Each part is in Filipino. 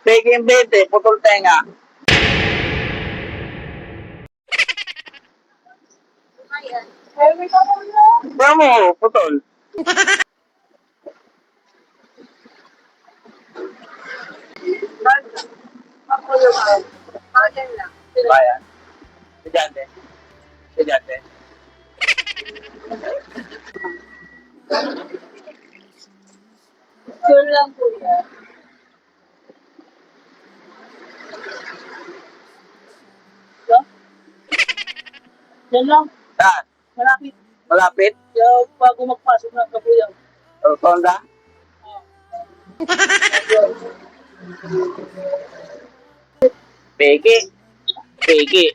Peking bete, putol tenga. Bravo, putol. Bayan. Estudyante. Estudyante. Yun lang po yan. So, yan lang. Saan? Malapit. Malapit? Yung bago magpasok ng kabuyaw. Rotonda? Peke. Peke.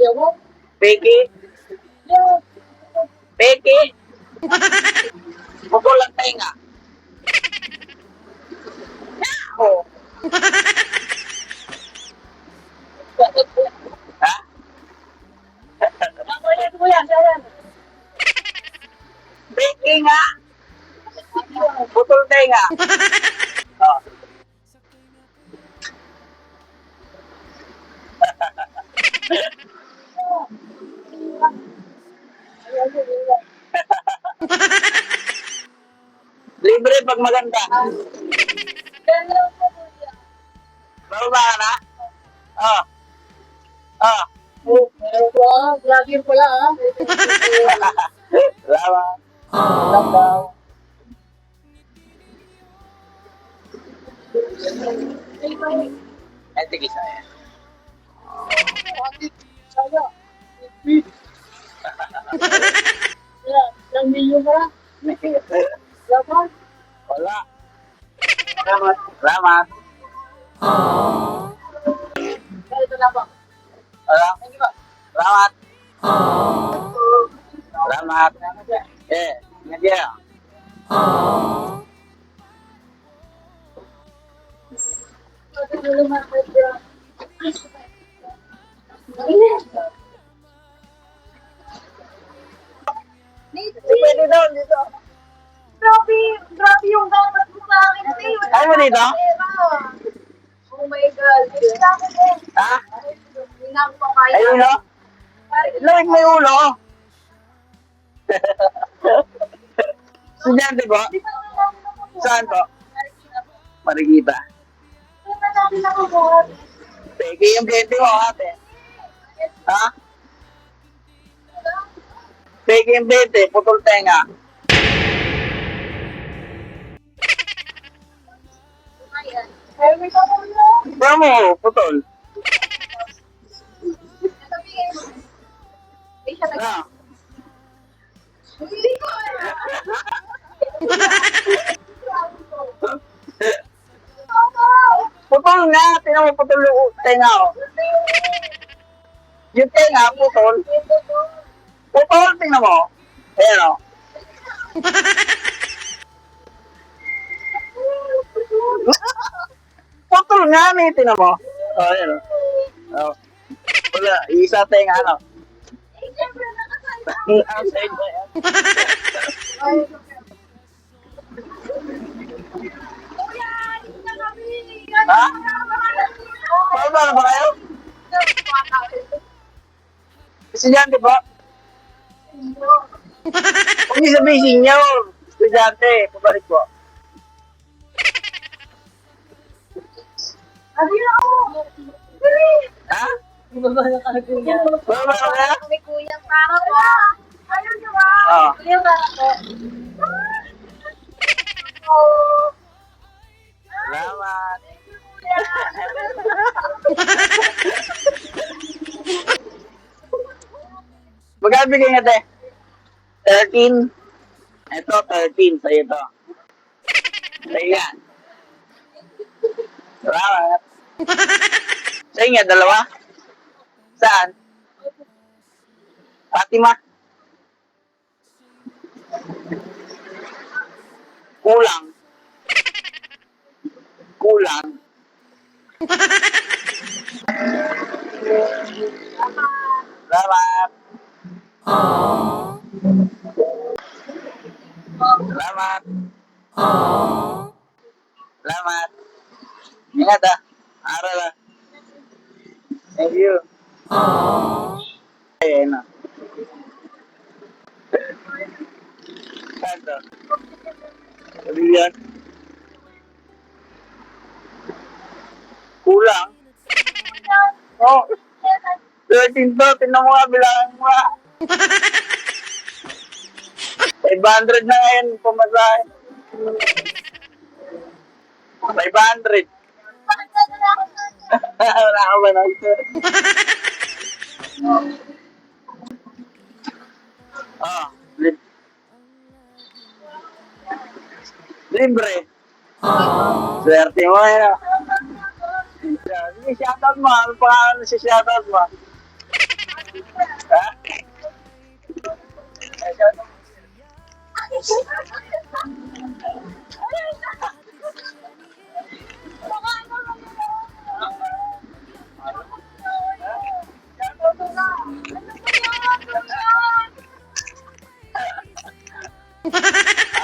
Yan mo? Peke. Yan. Peke. Putol ang tenga. Oh. Bakit po? Ha? Ako yan po yan. Yan. Peke nga. Putol tenga. Oh. Libre pag maganda. Yan lang po yan. Bababa ka na? Oh. Oh. Oh, meron po ah. Vlogger pala ah. Salamat. Lang daw. Ay, tigis na yan. Saya. Yan. Ilang milyon ka na? Laban. Wala. Salamat. Salamat. Ganito na ba? Wala. Thank you ba? Salamat. Salamat. Eh, ingat ya. Pwede doon dito. Grabe yung dapat mo sa akin. Ay mo dito? Oh my God. Ha? Hindi na ako papayag. Ay ulo? Lamig may ulo. Estudyante po? Saan po? Marikita. Peke yung bete mo ate. Ha? Peke yung bete, putol tenga. Bravo, putol. Ah. Putol nga, tinan mo putol yung tenga oh. Yung tenga, putol. Putol, tingnan mo. Ayan o. Putol nga, may tingnan mo. Oh, ayan o. Oh. Wala, isa tenga ano. Ang sa'yo ba yan? Ha? Paano ba kayo? Estudyante po? Huwag niyo sabihin senior. Estudyante, pabalik po. Ha? Ibaba na ka kuya. Baba ka na? Kami kuya para po. Ayun di ba? Oo. Kuya para po. Salamat. Magkano bigay nga te? 13. Ito, 13. Sa'yo to. Sa'yo yan. Salamat. Sa'yo nga, dalawa? Saan? Fatima? Kulang. Kulang. Salamat. Salamat. Salamat. Ingat ah. Aral ah. Thank you. Ayun na. Ano? Sabi yan. Kulang. Oh, 13 to. Tingnan mo nga, bilangin mo nga. 500 na ngayon, pumasahe. 500. Wala ka ba na ito? Ah, libre. Swerte mo eh. Sige, shoutout mo. Ano pangalan si shoutout mo? Ha? Shoutout mo.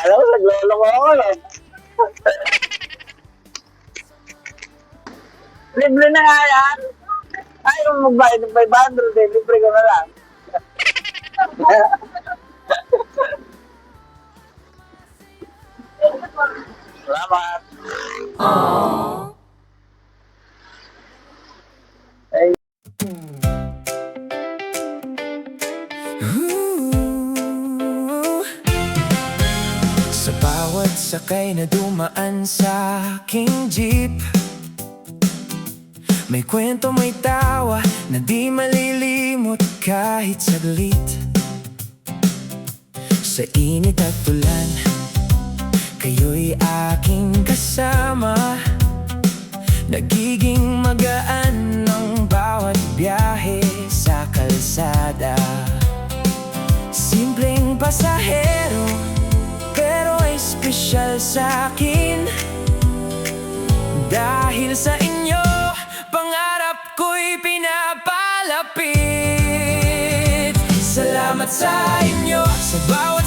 Alam mo, naglolo ko ako eh. Libre na nga yan. Ayaw mo magbayad ng 500 eh. Libre ko na lang. Salamat. Ay, Sa bawat sakay na dumaan sa aking jeep, may kwento, may tawa na di malilimot kahit saglit. Sa init at ulan, kayo'y aking kasama. Nagiging magaan ang bawat biyahe sa kalsada. Simpleng pasahero, pero espesyal sa akin. Dahil sa inyo, pangarap ko'y pinapalapit. Salamat sa inyo, sa bawat